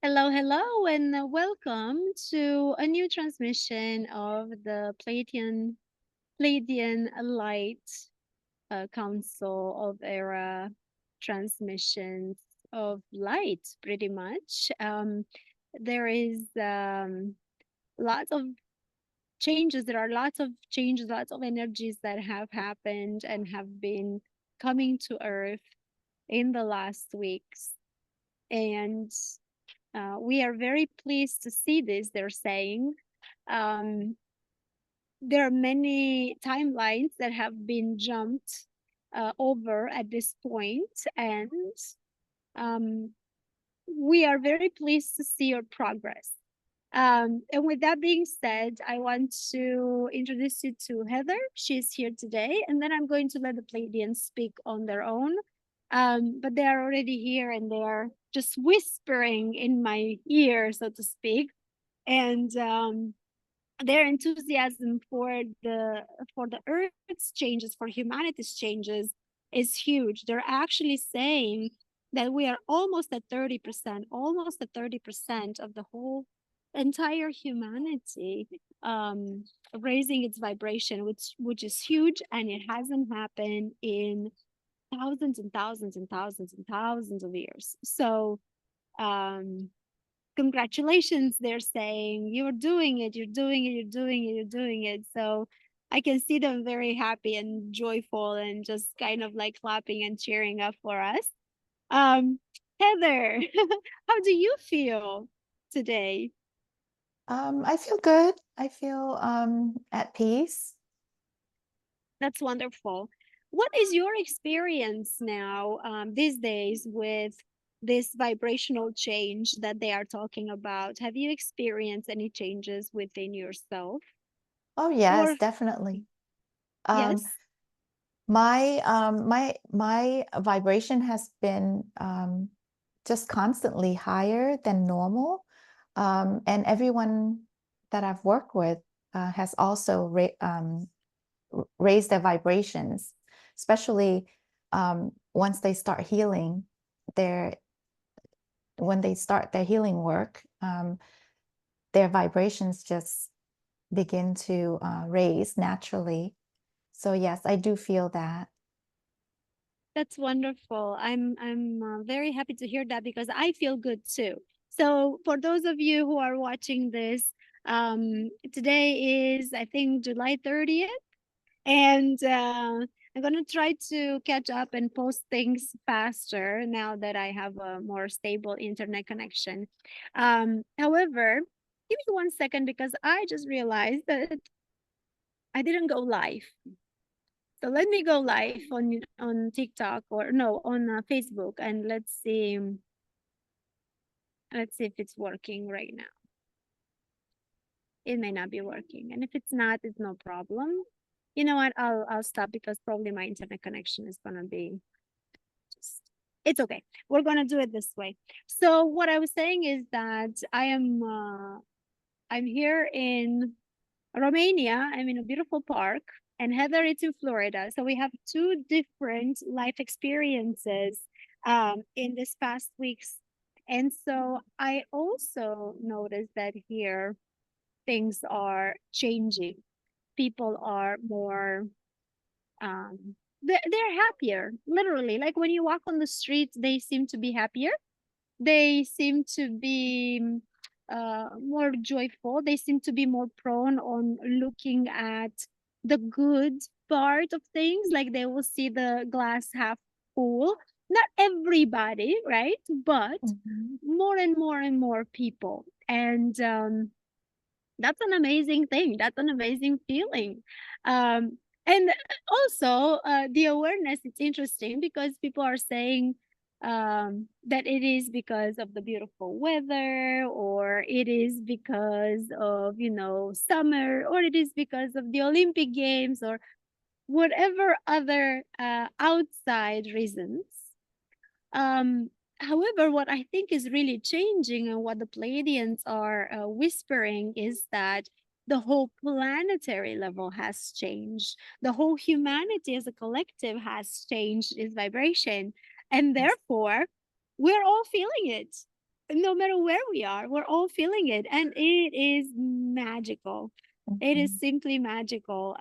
Hello, hello, and welcome to a new transmission of the Pleiadian Light Council of Erra transmissions of light, pretty much. There is lots of changes. There are lots of changes, lots of energies that have happened and have been coming to Earth in the last weeks. And we are very pleased to see this, they're saying. Um, there are many timelines that have been jumped over at this point, and um, we are very pleased to see your progress. And with that being said, I want to introduce you to Heather. She's here today, and then I'm going to let the Pleiadians speak on their own. But they are already here and they are just whispering in my ear, so to speak. And their enthusiasm for the Earth's changes, for humanity's changes, is huge. They're actually saying that we are almost at 30%, almost at 30% of the whole entire humanity raising its vibration, which is huge, and it hasn't happened in thousands and thousands and thousands and thousands of years. So um congratulations, they're saying. You're doing it, you're doing it, you're doing it, you're doing it. So I can see them very happy and joyful and just kind of like clapping and cheering up for us. um Heather, how do you feel today? I feel good. I feel at peace. That's wonderful. What is your experience now, these days, with this vibrational change that they are talking about? Have you experienced any changes within yourself? Oh yes, Or, definitely. Um, yes? my vibration has been just constantly higher than normal, and everyone that I've worked with has also raised their vibrations, especially once they start healing their when they start their healing work. Their vibrations just begin to raise naturally. So yes, I do feel that. That's wonderful. I'm very happy to hear that because I feel good too. So for those of you who are watching this, today is, I think, July 30th, and I'm gonna try to catch up and post things faster now that I have a more stable internet connection. However, give me 1 second because I just realized that I didn't go live. So let me go live on TikTok, or no, on Facebook, and let's see if it's working right now. It may not be working, and if it's not, it's no problem. You know what? I'll stop because probably my internet connection is gonna be just. It's okay. We're gonna do it this way. So what I was saying is that I'm here in Romania. I'm in a beautiful park, and Heather is in Florida. So we have two different life experiences in this past weeks. And so I also noticed that here things are changing. People are more, they're happier, literally. Like when you walk on the streets, they seem to be happier. They seem to be more joyful. They seem to be more prone on looking at the good part of things. Like they will see the glass half full. Not everybody, right? But Mhm. more and more and more people. And that's an amazing thing. That's an amazing feeling. And also, the awareness, it's interesting because people are saying that it is because of the beautiful weather, or it is because of, summer, or it is because of the Olympic Games, or whatever other outside reasons. Um, However, what I think is really changing and what the Pleiadians are whispering is that the whole planetary level has changed. The whole humanity as a collective has changed its vibration. And Yes. therefore, we're all feeling it. no matter where we are, we're all feeling it, and it is magical. It is Mhm. simply magical.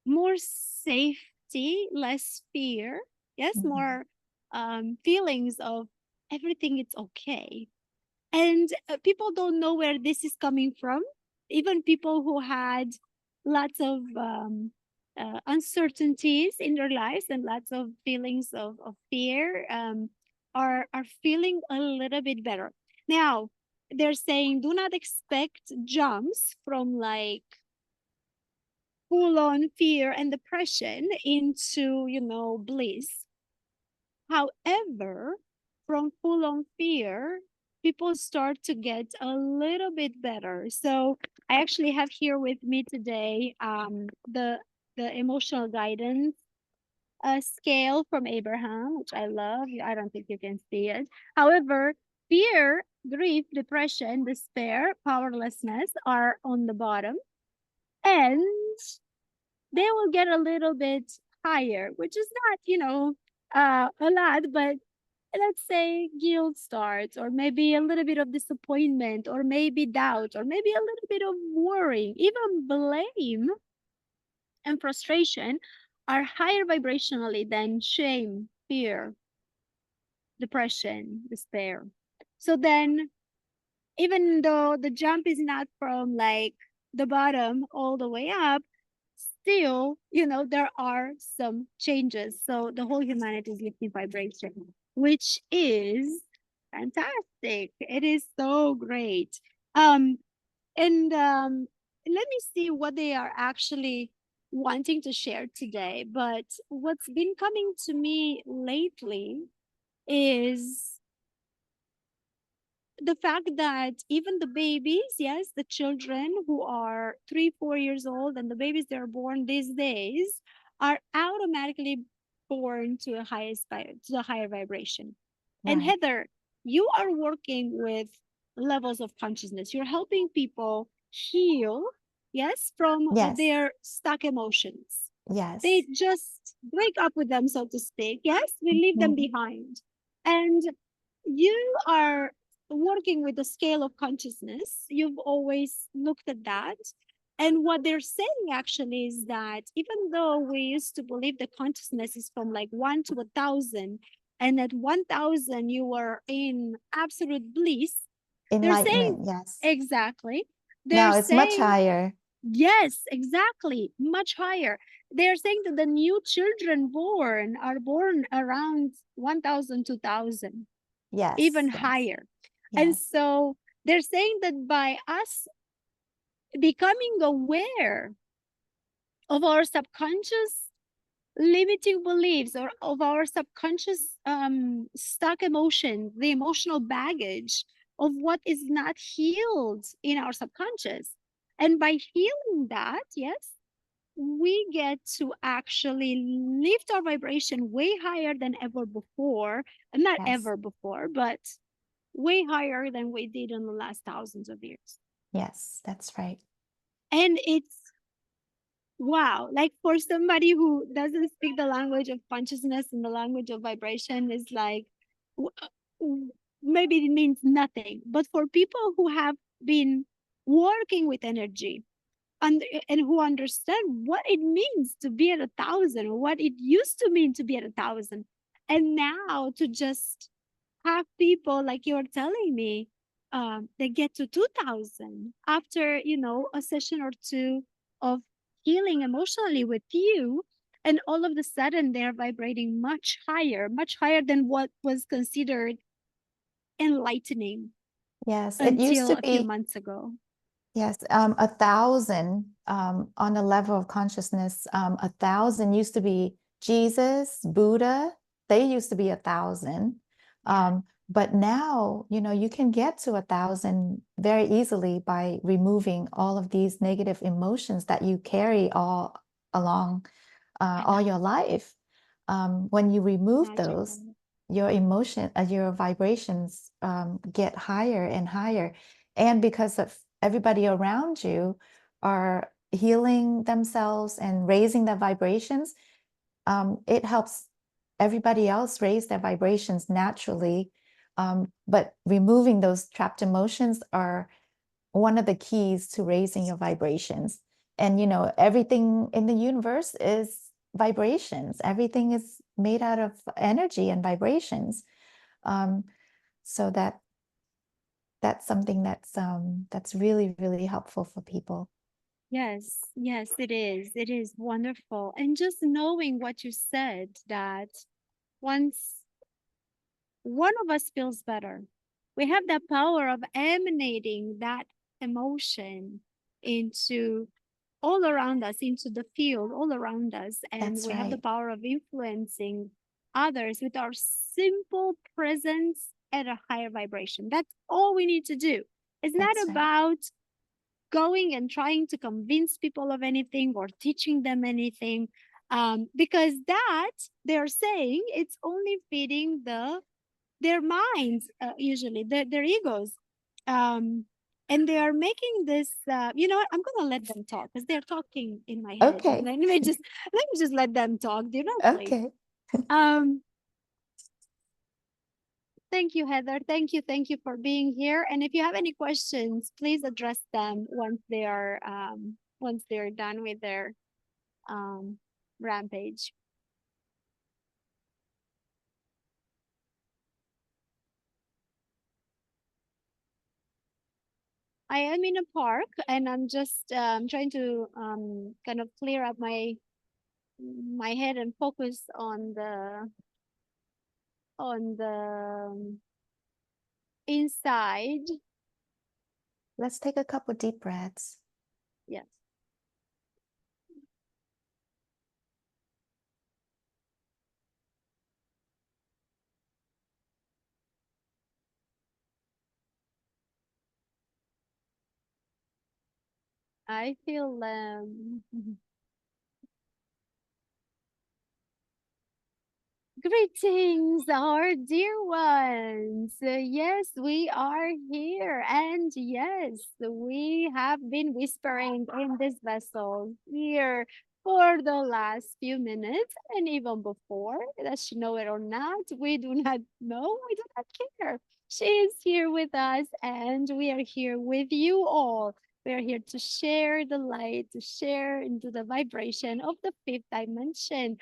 More safety, less fear. Yes, Mhm. more feelings of everything. It's okay, and people don't know where this is coming from. Even people who had lots of uncertainties in their lives and lots of feelings of fear are feeling a little bit better now. They're saying do not expect jumps from like full on fear and depression into bliss. However, from full on fear, people start to get a little bit better. So I actually have here with me today the emotional guidance scale from Abraham, which I love. I don't think you can see it. However, fear, grief, depression, despair, powerlessness are on the bottom, and they will get a little bit higher, which is not, a lot, but let's say guilt starts, or maybe a little bit of disappointment, or maybe doubt, or maybe a little bit of worrying, even blame and frustration are higher vibrationally than shame, fear, depression, despair. So then, even though the jump is not from like the bottom all the way up, still, there are some changes. So the whole humanity is lifting vibration, which is fantastic. It is so great. Um, and let me see what they are actually wanting to share today. But what's been coming to me lately is the fact that even the babies, yes, the children who are 3, 4 years old, and the babies that are born these days are automatically born to to a higher vibration. And Right. Heather, you are working with levels of consciousness. You're helping people heal, yes, from Yes. their stuck emotions. They Yes. just break up with them, so to speak. Yes, we leave them Mhm. behind. And you are working with the scale of consciousness. You've always looked at that. And what they're saying actually is that even though we used to believe the consciousness is from like 1 to 1,000, and at 1,000 you were in absolute bliss, they're saying Enlightenment. Yes. exactly. They're Now it's much saying higher. yes, exactly, much higher. They're saying that the new children born are born around 1,000, 2,000, even Yes. Yes. higher. And Yes. so they're saying that by us becoming aware of our subconscious limiting beliefs, or of our subconscious stuck emotions, the emotional baggage of what is not healed in our subconscious. And by healing that, yes, we get to actually lift our vibration way higher than ever before. And not Yes. ever before, but way higher than we did in the last thousands of years. Yes. That's right. And it's wow, like for somebody who doesn't speak the language of consciousness and the language of vibration, is like maybe it means nothing. But for people who have been working with energy, and who understand what it means to be at 1,000, or what it used to mean to be at 1,000, and now to just have people like you're telling me, they get to 2,000 after a session or two of healing emotionally with you, and all of a sudden they're vibrating much higher than what was considered enlightening Yes. It used until to a few be. months ago. Yes, 1,000 on the level of consciousness. 1,000 used to be Jesus, Buddha. They used to be 1,000. Yeah. But now, you can get to 1,000 very easily by removing all of these negative emotions that you carry all along I all know. your life. When you remove those, Magical. your vibrations get higher and higher. And because of everybody around you are healing themselves and raising their vibrations, it helps everybody else raise their vibrations naturally. But removing those trapped emotions are one of the keys to raising your vibrations. And, you know, everything in the universe is vibrations. Everything is made out of energy and vibrations. So that's something that's really, really helpful for people. Yes, yes, it is. It is wonderful. And just knowing what you said, that once one of us feels better, we have the power of emanating that emotion into all around us, into the field all around us. And That's we have the right. power of influencing others with our simple presence at a higher vibration. That's all we need to do. It's not That's right. about going and trying to convince people of anything or teaching them anything, because that they're saying it's only feeding their minds, usually their egos, and they are making this, you know what, I'm gonna let them talk because they're talking in my head. Okay. Let me just let them talk, do not play. Okay. um Thank you, Heather. Thank you for being here. And if you have any questions, please address them once they're done with their um, rampage. I am in a park and I'm just trying to kind of clear up my head and focus on the inside. Let's take a couple deep breaths. Yes. I feel greetings, our dear ones. Yes, we are here. And yes, we have been whispering in this vessel here for the last few minutes and even before. Does she know it or not? We do not know. We do not care. She is here with us and we are here with you all. We are here to share the light, to share into the vibration of the fifth dimension.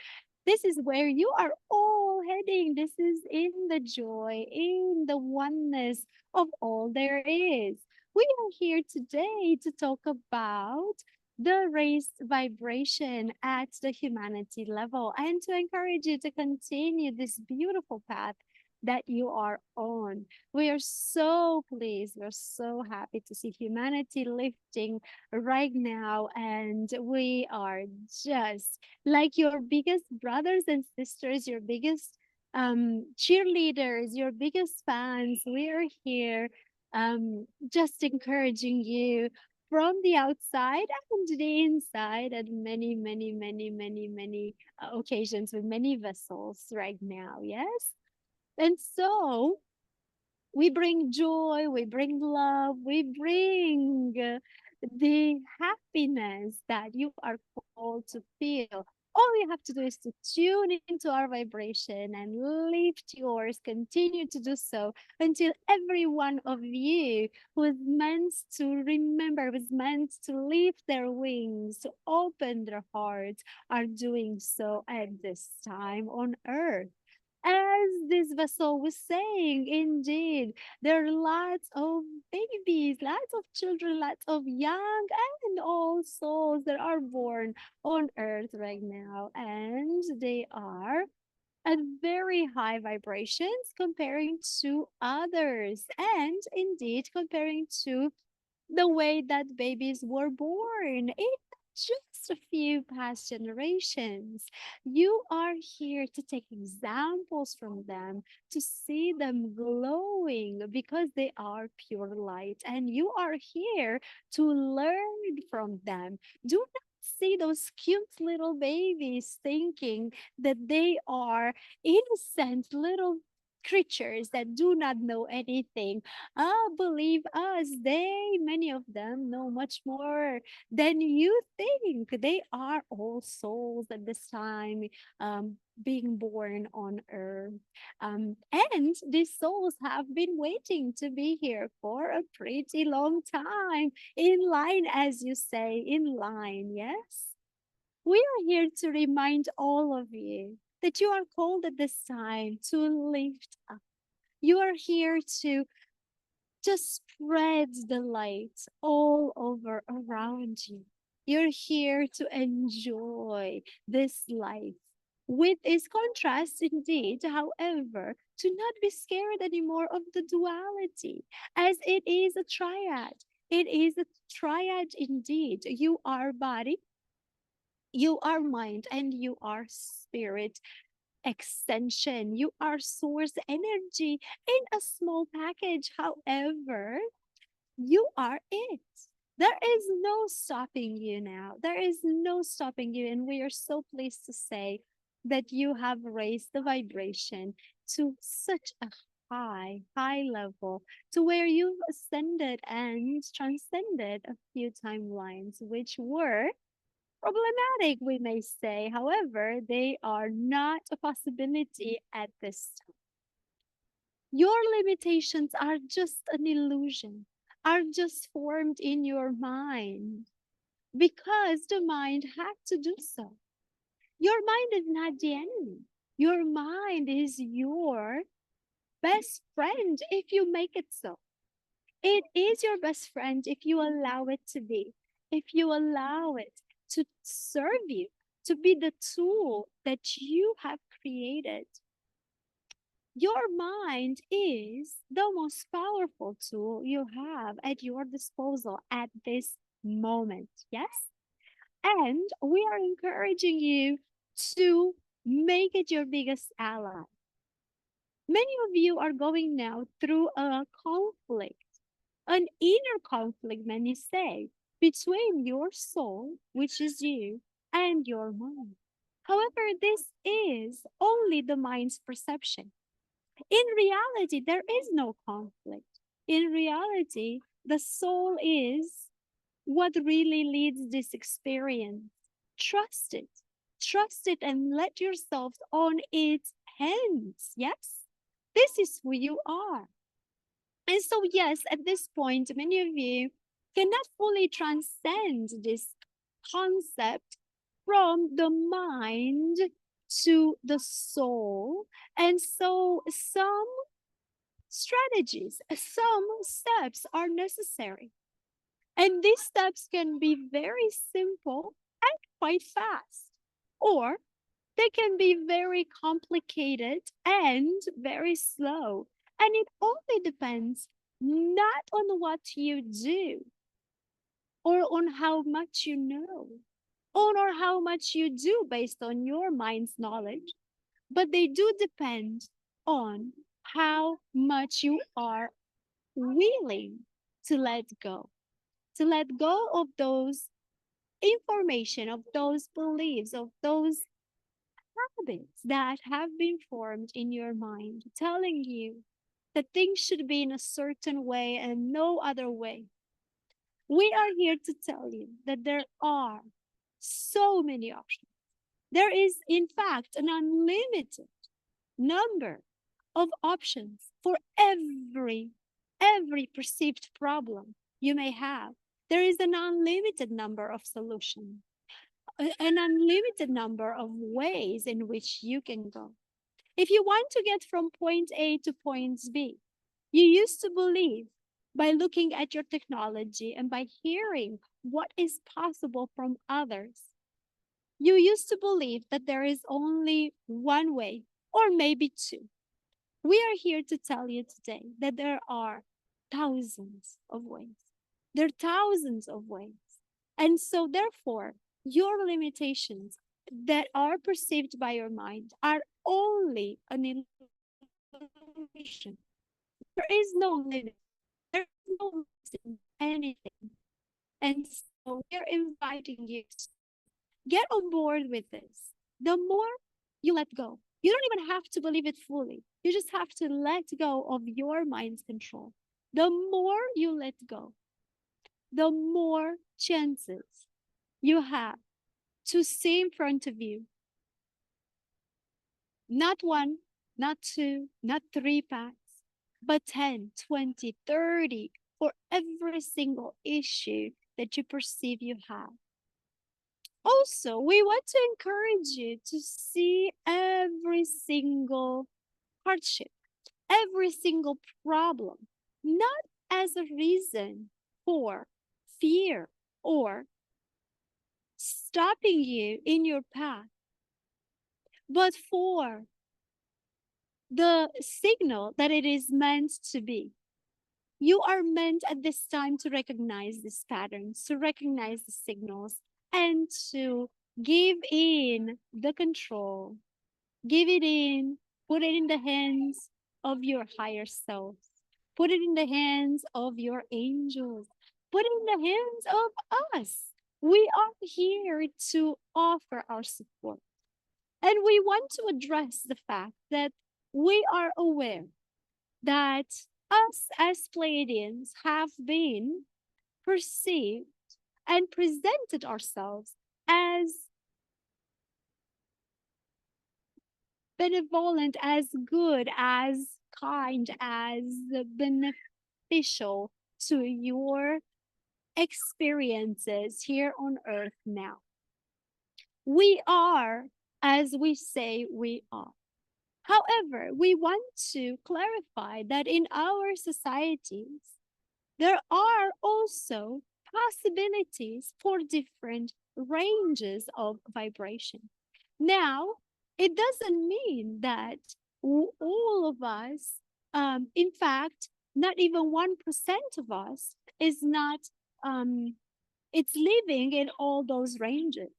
This is where you are all heading. This is in the joy, in the oneness of all there is. We are here today to talk about the raised vibration at the humanity level and to encourage you to continue this beautiful path that you are on. We are so pleased, we're so happy to see humanity lifting right now, and we are just like your biggest brothers and sisters, your biggest cheerleaders, your biggest fans. We are here just encouraging you from the outside and the inside at many, many, many, many, many occasions with many vessels right now. Yes. And so we bring joy, we bring love, we bring the happiness that you are called to feel. All you have to do is to tune into our vibration and lift yours. Continue to do so until every one of you who is meant to remember, was meant to lift their wings, to open their hearts, are doing so at this time on earth. As this vessel was saying, indeed, there are lots of babies, lots of children, lots of young and old souls that are born on earth right now. And they are at very high vibrations comparing to others. And indeed, comparing to the way that babies were born in just a few past generations. You are here to take examples from them, to see them glowing because they are pure light. And you are here to learn from them. Do not see those cute little babies thinking that they are innocent little creatures that do not know anything. Believe us, many of them know much more than you think. They are all souls at this time, being born on earth. And these souls have been waiting to be here for a pretty long time, in line, as you say, in line, yes? We are here to remind all of you that you are called at this time to lift up. You are here to just spread the light all over around you. You're here to enjoy this life. With its contrast, indeed, however, to not be scared anymore of the duality, as it is a triad. It is a triad indeed. You are body, you are mind, and you are spirit extension. You are source energy in a small package. However, you are it. There is no stopping you now. There is no stopping you. And we are so pleased to say that you have raised the vibration to such a high level, to where you've ascended and transcended a few timelines, which were problematic, we may say. However, they are not a possibility at this time. Your limitations are just an illusion, are just formed in your mind because the mind had to do so. Your mind is not the enemy. Your mind is your best friend if you make it so. It is your best friend if you allow it to be, if you allow it to serve you, to be the tool that you have created. Your mind is the most powerful tool you have at your disposal at this moment. Yes? And we are encouraging you to make it your biggest ally. Many of you are going now through a conflict, an inner conflict, many say, between your soul, which is you, and your mind. However, this is only the mind's perception. In reality, there is no conflict. In reality, the soul is what really leads this experience. Trust it. Trust it and let yourself on its hands. Yes? This is who you are. And so, yes, at this point, many of you cannot fully transcend this concept from the mind to the soul. And so, some strategies, some steps are necessary. And these steps can be very simple and quite fast, or they can be very complicated and very slow. And it only depends not on what you do or on how much you know or how much you do based on your mind's knowledge, but they do depend on how much you are willing to let go of those information, of those beliefs, of those habits that have been formed in your mind, telling you that things should be in a certain way and no other way. We are here to tell you that there are so many options. There is, in fact, an unlimited number of options for every perceived problem you may have. There is an unlimited number of solutions, an unlimited number of ways in which you can go. If you want to get from point A to point B, you used to believe by looking at your technology and by hearing what is possible from others. You used to believe that there is only one way, or maybe two. We are here to tell you today that there are thousands of ways. There are thousands of ways. And so, therefore, your limitations that are perceived by your mind are only an illusion. There is no limit. There is no limit in anything. And so, we're inviting you to get on board with this. The more you let go, You don't even have to believe it fully. You just have to let go of your mind's control. The more you let go, the more chances you have to see in front of you not one, not two, not three paths, but 10, 20, 30 for every single issue that you perceive you have. Also, we want to encourage you to see every single hardship, every single problem, not as a reason for fear or stopping you in your path, but for the signal that it is meant to be. You are meant at this time to recognize these patterns, to recognize the signals, and to give in the control, give it in, put it in the hands of your higher self, put it in the hands of your angels, put it in the hands of us. We are here to offer our support. And we want to address the fact that we are aware that us as Pleiadians have been perceived and presented ourselves as benevolent, as good, as kind, as beneficial to your experiences here on earth now. We are as we say we are. However, we want to clarify that in our societies, there are also possibilities for different ranges of vibration. Now, it doesn't mean that all of us, in fact, not even 1% of us is not, it's living in all those ranges.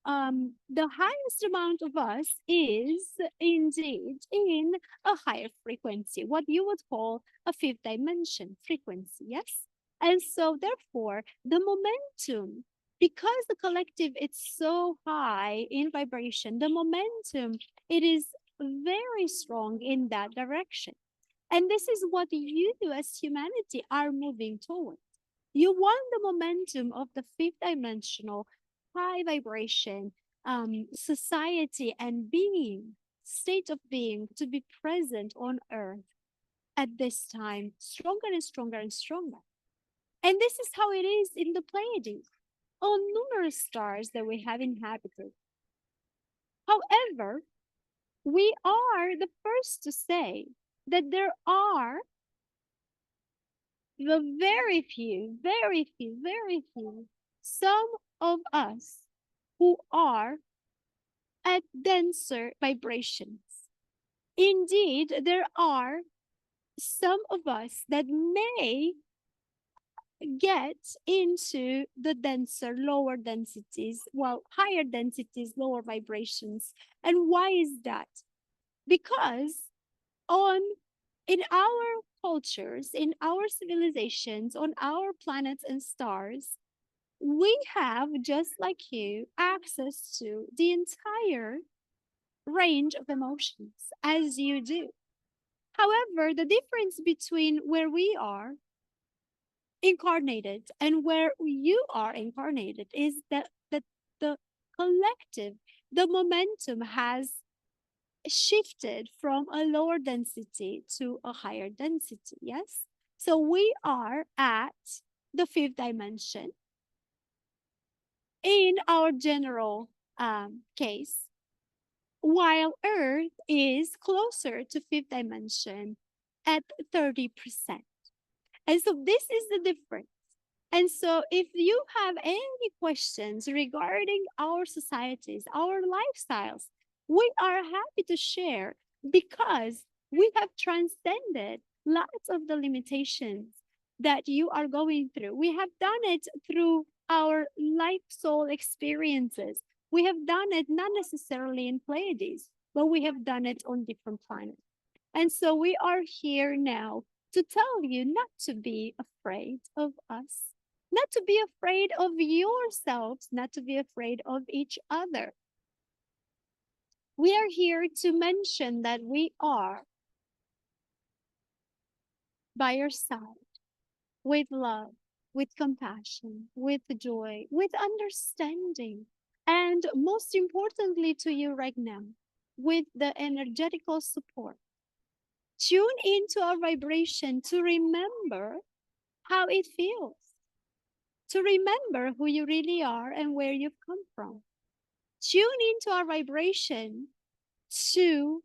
The highest amount of us is indeed in a higher frequency, what you would call a fifth dimension frequency, yes? And so therefore, the momentum, because the collective it's so high in vibration, the momentum, it is very strong in that direction. And this is what you as humanity are moving toward. You want the momentum of the fifth dimensional high vibration society and being, state of being to be present on earth at this time, stronger and stronger and stronger. And this is how it is in the Pleiades, on numerous stars that we have inhabited. However, we are the first to say that there are the very few, some of us who are at denser vibrations. Indeed, there are some of us that may get into the denser, lower densities, well, higher densities, lower vibrations. And why is that? Because in our cultures, in our civilizations, on our planets and stars, we have, just like you, access to the entire range of emotions as you do. However, the difference between where we are incarnated and where you are incarnated is that the collective, the momentum has shifted from a lower density to a higher density. Yes. So we are at the fifth dimension in our general case, while Earth is closer to fifth dimension at 30%. And so this is the difference. And so if you have any questions regarding our societies, our lifestyles, we are happy to share because we have transcended lots of the limitations that you are going through. We have done it through our life soul experiences. We have done it not necessarily in Pleiades, but we have done it on different planets. And so we are here now to tell you not to be afraid of us, not to be afraid of yourselves, not to be afraid of each other. We are here to mention that we are by your side with love, with compassion, with joy, with understanding, and most importantly to you right now, with the energetical support. Tune into our vibration to remember how it feels, to remember who you really are and where you've come from. Tune into our vibration to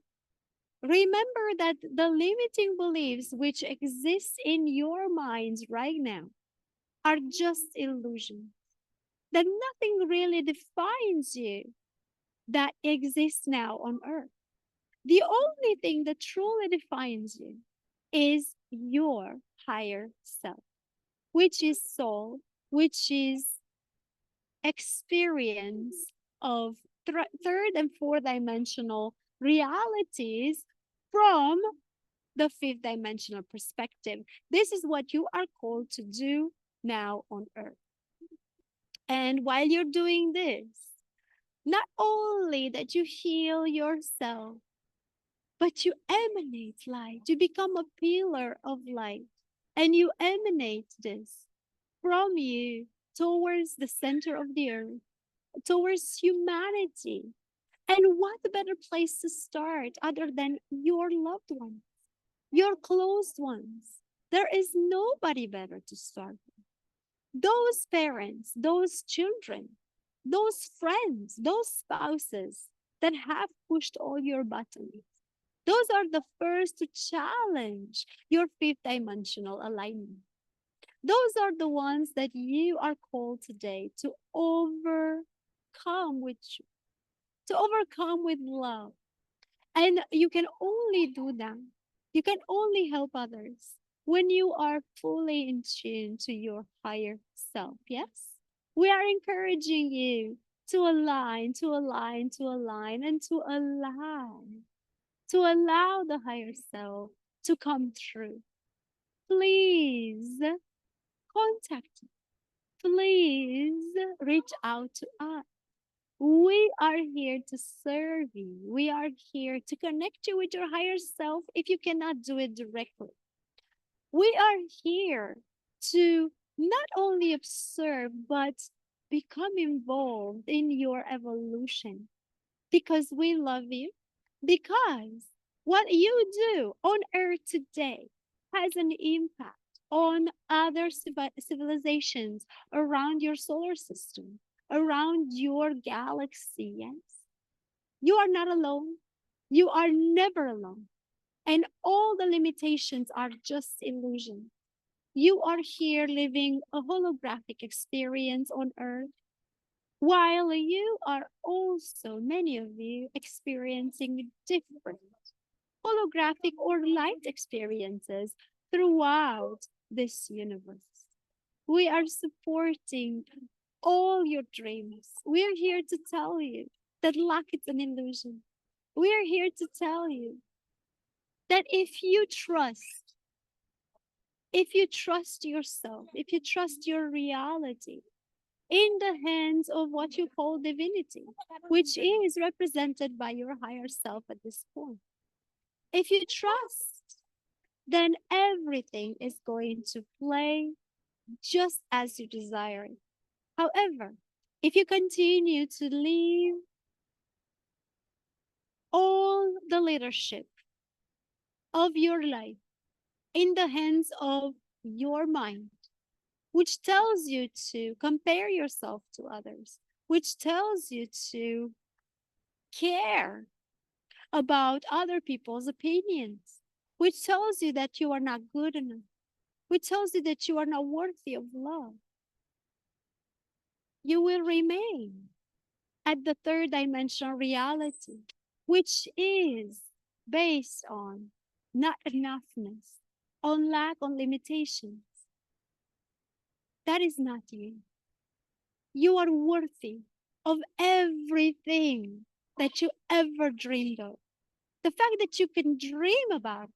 remember that the limiting beliefs which exist in your minds right now are just illusions, that nothing really defines you that exists now on earth. The only thing that truly defines you is your higher self, which is soul, which is experience of third and fourth dimensional realities from the fifth dimensional perspective. This is what you are called to do now on earth. And while you're doing this, not only that you heal yourself, but you emanate light. You become a pillar of light, and you emanate this from you towards the center of the earth, towards humanity. And what better place to start other than your loved ones, your closed ones? There is nobody better to start. Those parents, those children, those friends, those spouses that have pushed all your buttons, those are the first to challenge your fifth dimensional alignment. Those are the ones that you are called today to overcome with love. And you can only do that. You can only help others when you are fully in tune to your higher self. Yes? We are encouraging you to align, to align, to align, and to allow the higher self to come through. Please contact us. Please reach out to us. We are here to serve you. We are here to connect you with your higher self if you cannot do it directly. We are here to not only observe, but become involved in your evolution because we love you, because what you do on earth today has an impact on other civilizations around your solar system, around your galaxy. Yes, you are not alone. You are never alone. And all the limitations are just illusion. You are here living a holographic experience on earth, while you are also, many of you, experiencing different holographic or light experiences throughout this universe. We are supporting all your dreams. We are here to tell you that luck is an illusion. We are here to tell you that if you trust yourself, if you trust your reality in the hands of what you call divinity, which is represented by your higher self at this point, if you trust, then everything is going to play just as you desire it. However, if you continue to leave all the leadership of your life in the hands of your mind, which tells you to compare yourself to others, which tells you to care about other people's opinions, which tells you that you are not good enough, which tells you that you are not worthy of love, you will remain at the third dimensional reality, which is based on not enoughness, on lack, on limitations. That is not you. You are worthy of everything that you ever dreamed of. The fact that you can dream about it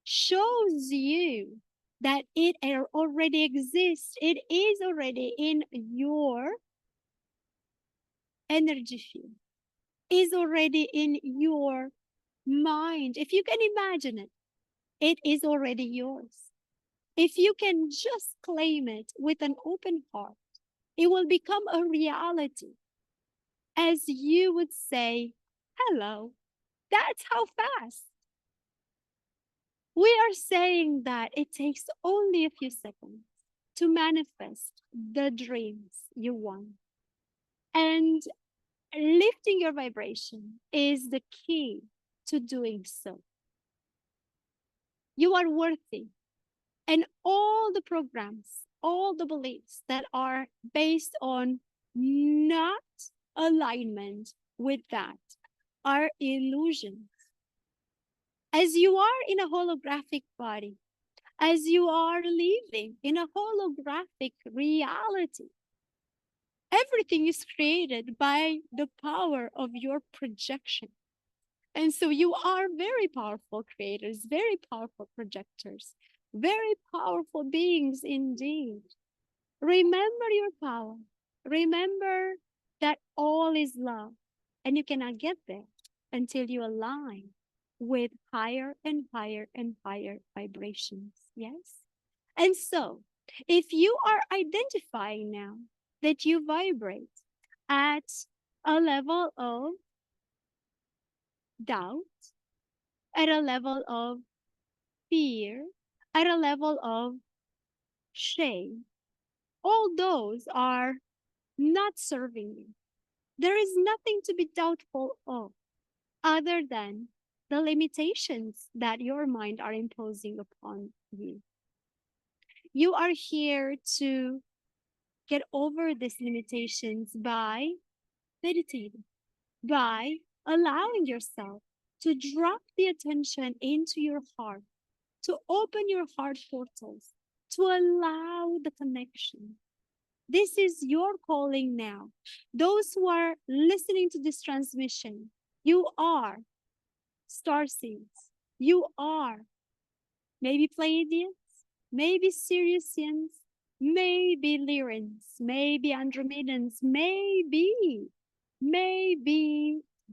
shows you that it already exists. It is already in your energy field. is already in your mind. If you can imagine it, it is already yours. If you can just claim it with an open heart, it will become a reality. As you would say, hello. That's how fast. We are saying that it takes only a few seconds to manifest the dreams you want. And lifting your vibration is the key to doing so. You are worthy. And all the programs, all the beliefs that are based on not alignment with that are illusions. As you are in a holographic body, as you are living in a holographic reality, everything is created by the power of your projection. And so you are very powerful creators, very powerful projectors, very powerful beings indeed. Remember your power. Remember that all is love. And you cannot get there until you align with higher and higher and higher vibrations. Yes? And so, if you are identifying now that you vibrate at a level of doubt, at a level of fear, at a level of shame, all those are not serving you. There is nothing to be doubtful of other than the limitations that your mind are imposing upon you. You are here to get over these limitations by meditating, by allowing yourself to drop the attention into your heart, to open your heart portals, to allow the connection. This is your calling now. Those who are listening to this transmission, you are starseeds. You are maybe Pleiadians, maybe Siriusians, maybe Lyrans, maybe Andromedans, maybe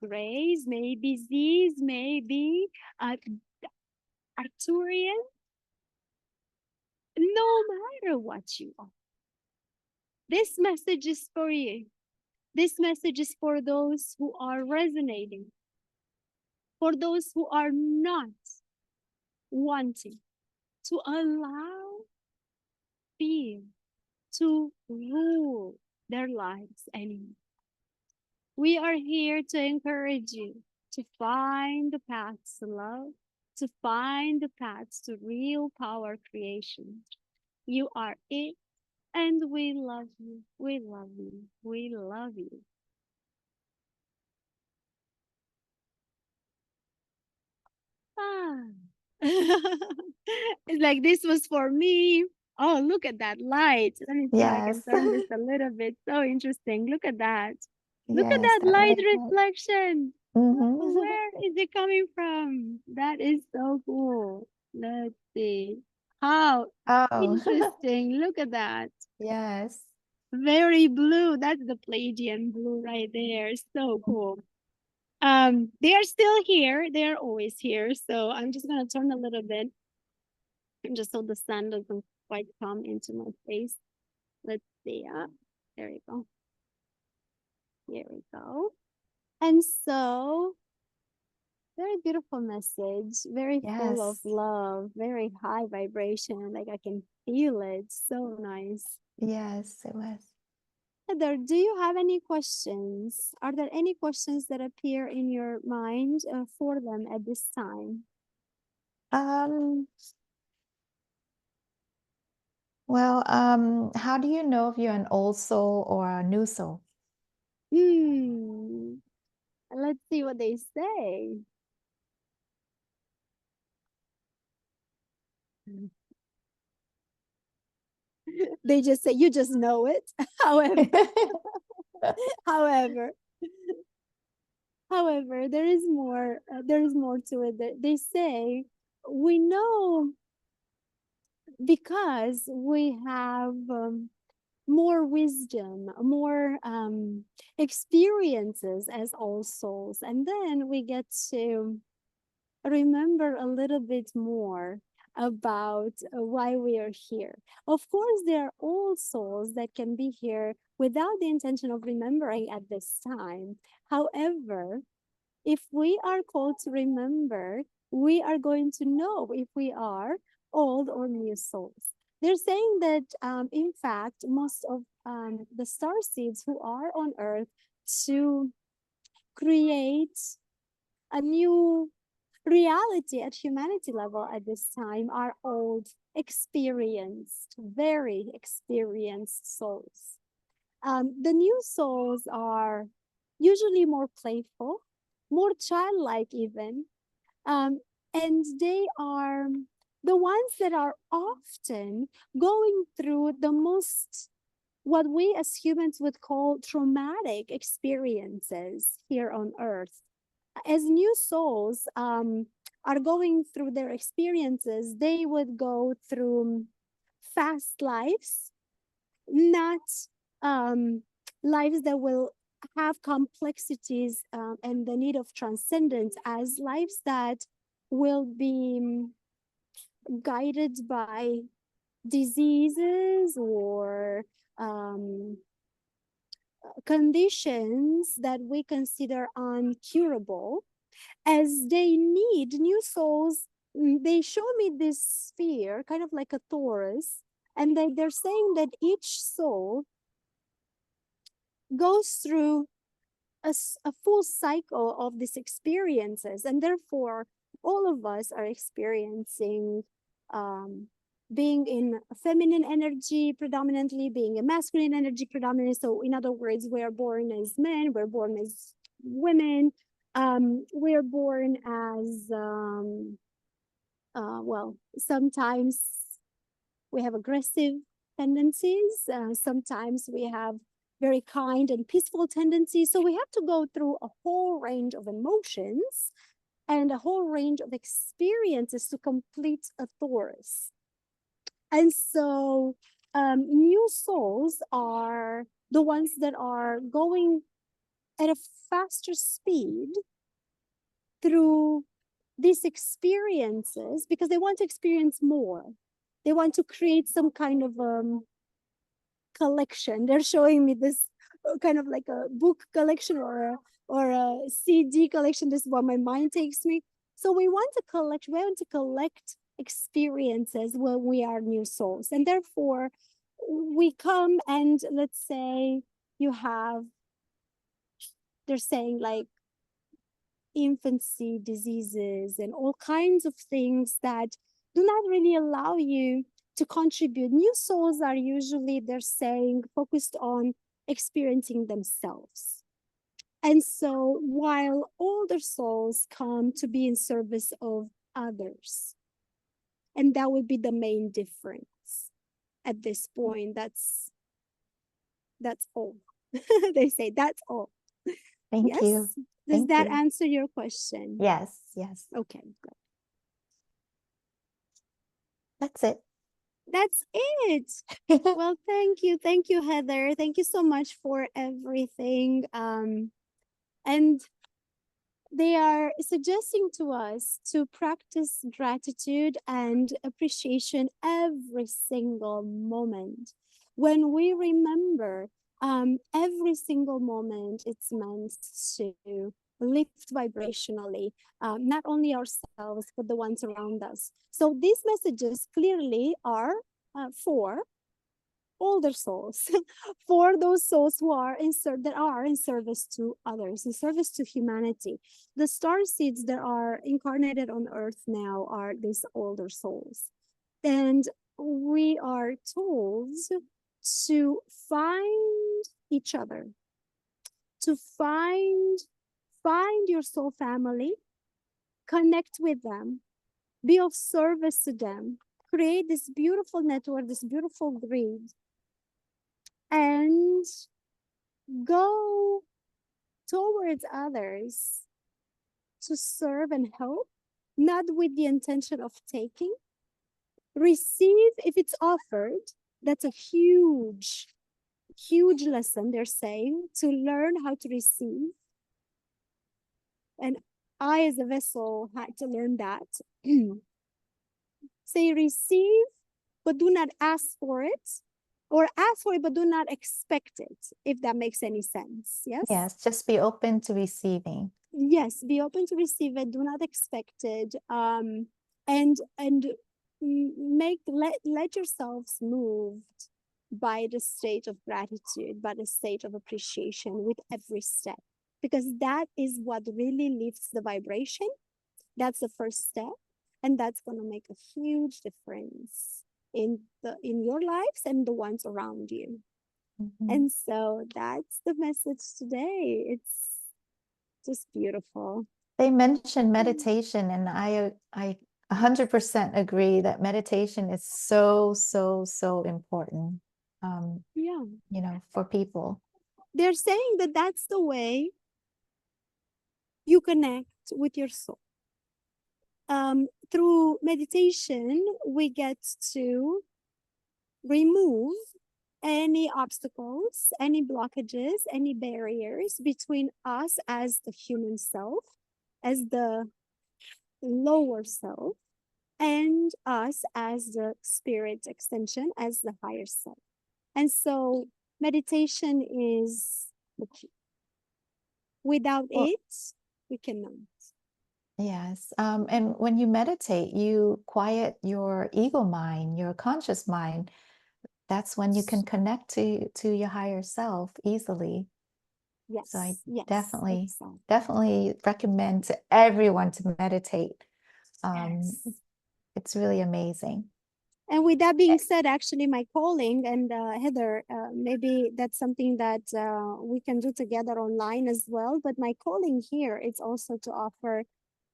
Greys, maybe Z's, maybe Arcturian. No matter what you are, this message is for you. This message is for those who are resonating, for those who are not wanting to allow fear to rule their lives anymore. We are here to encourage you to find the paths to love, to find the paths to real power creation. You are it, and we love you. We love you. We love you. Ah. It's like this was for me. Oh, look at that light. Let me see if I can Yes. turn this a little bit. So interesting. Look at that. Look at Yes, that that light red light. reflection. Mm-hmm. Where is it coming from? That is so cool. Let's see. How Oh, interesting. Look at that. yes. Very blue. That's the Pleiadian blue right there. So cool. They are still here. They're always here. So I'm just gonna turn a little bit just so the sun doesn't quite come into my face. Let's see. There we go. Here we go. And so, very beautiful message, very full of Yes. love, very high vibration. Like I can feel it. So nice. Yes, it was. Heather, do you have any questions? Are there any questions that appear in your mind for them at this time? Um, well, how do you know if you're an old soul or a new soul? Let's see what they say. They just say you just know it. However, however, however, there is more. There is more to it. They say we know because we have more wisdom, more experiences as all souls. And then we get to remember a little bit more about why we are here. Of course, there are all souls that can be here without the intention of remembering at this time. However, if we are called to remember, we are going to know if we are old or new souls. They're saying that, in fact, most of the star seeds who are on Earth to create a new reality at humanity level at this time are old, experienced, very experienced souls. The new souls are usually more playful, more childlike, even. And they are the ones that are often going through the most, what we as humans would call traumatic experiences here on Earth. As new souls are going through their experiences, they would go through fast lives, not lives that will have complexities and the need of transcendence, as lives that will be guided by diseases or conditions that we consider uncurable, as they need new souls. They show me this sphere, kind of like a torus, and they're saying that each soul goes through a full cycle of these experiences, and therefore all of us are experiencing being in feminine energy predominantly, being in masculine energy predominantly. So in other words, we are born as men, we're born as women, we're born as well, sometimes we have aggressive tendencies, sometimes we have very kind and peaceful tendencies. So we have to go through a whole range of emotions and a whole range of experiences to complete a torus. And so new souls are the ones that are going at a faster speed through these experiences because they want to experience more. They want to create some kind of collection. They're showing me this kind of like a book collection or a CD collection. This is what my mind takes me. So we want to collect experiences when we are new souls. And therefore we come and let's say they're saying like infancy diseases and all kinds of things that do not really allow you to contribute. New souls are usually, they're saying, focused on experiencing themselves. And so while older souls come to be in service of others, and that would be the main difference at this point. That's all. They say that's all. Thank you. Does that answer your question? Yes, yes. Okay, good. That's it. That's it. Well, thank you. Thank you, Heather. Thank you so much for everything. And they are suggesting to us to practice gratitude and appreciation every single moment. When we remember every single moment, it's meant to lift vibrationally, not only ourselves, but the ones around us. So these messages clearly are for older souls, for those souls who are that are in service to others, in service to humanity. The star seeds that are incarnated on Earth now are these older souls, and we are told to find each other, to find your soul family, connect with them, be of service to them, create this beautiful network, this beautiful grid, and go towards others to serve and help, not with the intention of taking. Receive if it's offered. That's a huge huge lesson, they're saying, to learn how to receive. And I, as a vessel, had to learn that. Say receive, but do not ask for it, or ask for it, but do not expect it, if that makes any sense. Yes? Yes, just be open to receiving. Yes, be open to receive it, do not expect it. And let yourselves moved by the state of gratitude, by the state of appreciation with every step, because that is what really lifts the vibration. That's the first step, and that's going to make a huge difference in your lives and the ones around you. And so that's the message today. It's just beautiful. They mentioned meditation, and I 100% agree that meditation is so important. Yeah, You know, for people. they're saying that that's the way you connect with your soul. Through meditation, we get to remove any obstacles, any blockages, any barriers between us as the human self, as the lower self, and us as the spirit extension, as the higher self. And so meditation is the key. Without it, we cannot. Yes. And when you meditate, you quiet your ego mind, your conscious mind. That's when you can connect to your higher self easily. Yes. So I yes, definitely exactly. definitely recommend to everyone to meditate. Yes. It's really amazing. And with that being said, actually, my calling, and Heather, maybe that's something that we can do together online as well. But my calling here is also to offer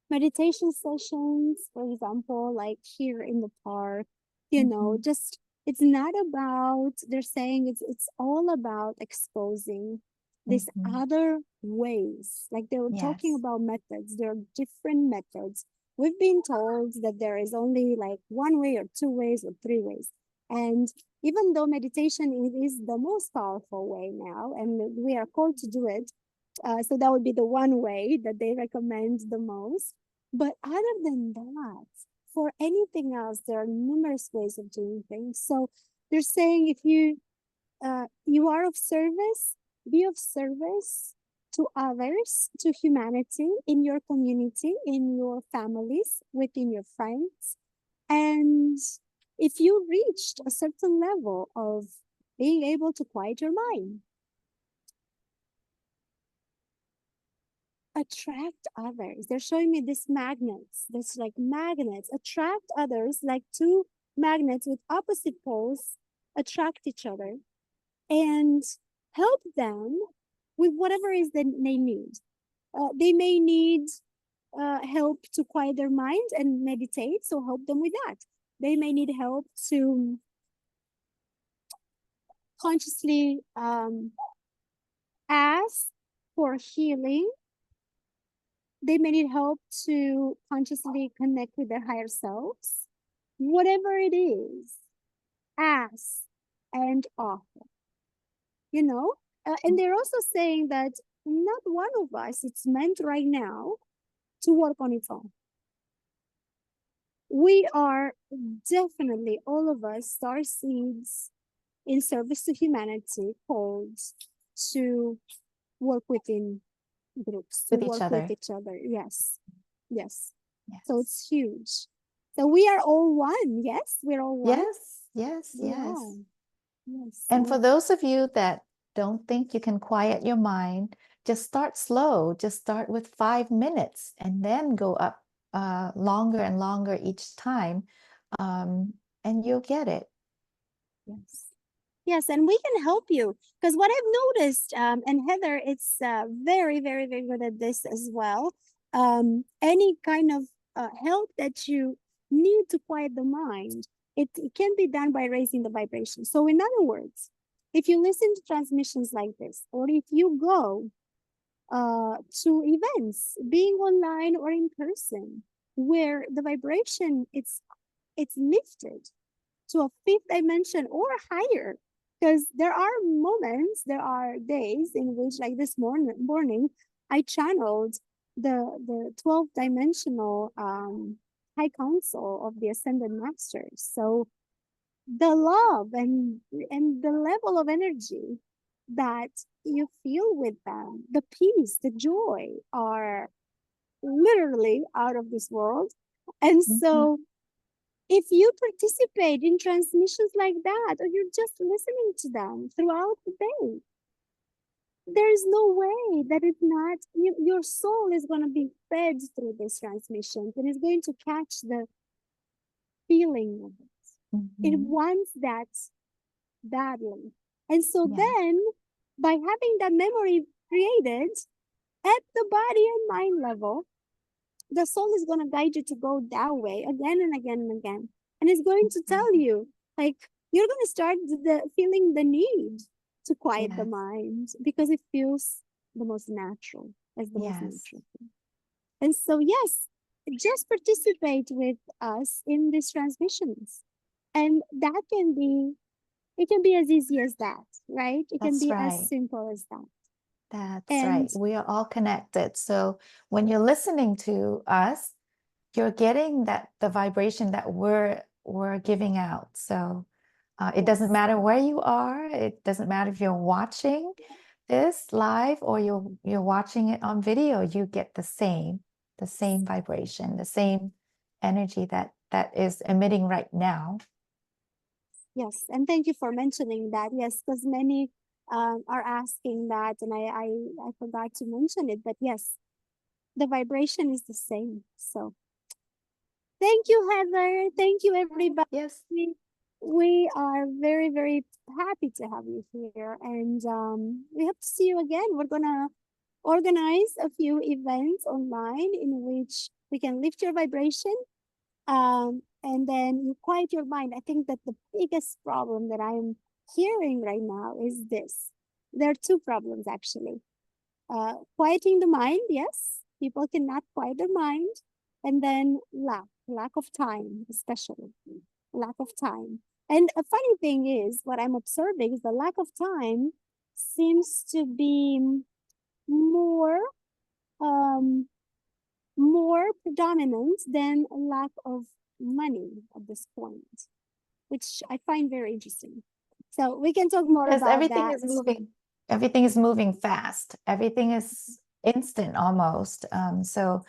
meditation sessions, for example, like here in the park. You know, just it's not about, they're saying it's all about exposing these other ways. Like they were talking Yes. about methods. There are different methods. We've been told that there is only like one way or two ways or three ways. And even though meditation is the most powerful way now, and we are called to do it, so that would be the one way that they recommend the most. But other than that, for anything else, there are numerous ways of doing things. So they're saying if you are of service, be of service to others, to humanity, in your community, in your families, within your friends. And if you reached a certain level of being able to quiet your mind, attract others. They're showing me these magnets. That's like magnets. Attract others, like two magnets with opposite poles attract each other, and help them with whatever is that they need. They may need help to quiet their mind and meditate, so help them with that. They may need help to consciously ask for healing. They may need help to consciously connect with their higher selves. Whatever it is, ask and offer. You know? And they're also saying that not one of us, it's meant right now to work on its own. We are definitely, all of us, star seeds in service to humanity, called to work within groups, to With each work with other. each other. Yes. Yes. Yes. So it's huge. So we are all one. Yes, we're all one. Yes. Yes. And for those of you that don't think you can quiet your mind, just start slow. Just start with 5 minutes and then go up longer and longer each time, and you'll get it. Yes. Yes, and we can help you, because what I've noticed, and Heather, it's very, very, very good at this as well. Any kind of help that you need to quiet the mind, it can be done by raising the vibration. So, in other words, if you listen to transmissions like this, or if you go to events, being online or in person, where the vibration it's lifted to a fifth dimension or higher, Because there are moments, there are days in which, like this morning, I channeled the 12th dimensional high council of the ascended masters. So the love and the level of energy that you feel with them, the peace, the joy are literally out of this world. And so if you participate in transmissions like that, or you're just listening to them throughout the day, there's no way that it's not, your soul is going to be fed through these transmissions and is going to catch the feeling of it. It wants that badly. And so then, by having that memory created at the body and mind level, the soul is going to guide you to go that way again and again and again. And it's going to tell you, like, you're going to start feeling the need to quiet the mind because it feels the most natural, as the most natural thing. And so, yes, just participate with us in these transmissions. And that can be, it can be as easy as that, right? It can be as simple as that. That's right. We are all connected. So when you're listening to us, you're getting the vibration that we're giving out. So it doesn't matter where you are. It doesn't matter if you're watching this live or you're watching it on video. You get the same vibration, the same energy that is emitting right now. Yes, and thank you for mentioning that. Yes, because many are asking that, and I forgot to mention it, but yes, the vibration is the same. So thank you, Heather. Thank you, everybody. Yes. We are very, very happy to have you here, and we hope to see you again. We're gonna organize a few events online in which we can lift your vibration, and then you quiet your mind. I think that the biggest problem that I'm hearing right now is this. There are two problems actually. Quieting the mind, yes, people cannot quiet their mind, and then lack of time, especially lack of time. And a funny thing is, what I'm observing is the lack of time seems to be more more predominant than a lack of money at this point, which I find very interesting. So we can talk more about everything that. is moving. Everything is moving fast. Everything is instant almost. So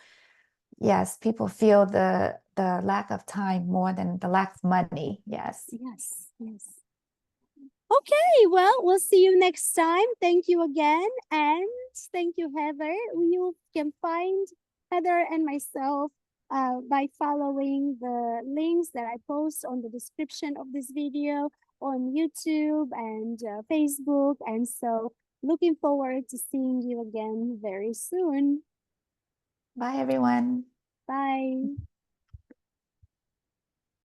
yes, people feel the lack of time more than the lack of money. Yes. Yes. Okay, well, we'll see you next time. Thank you again. And thank you, Heather. You can find Heather and myself by following the links that I post on the description of this video on YouTube and Facebook. And so looking forward to seeing you again very soon. Bye, everyone. Bye.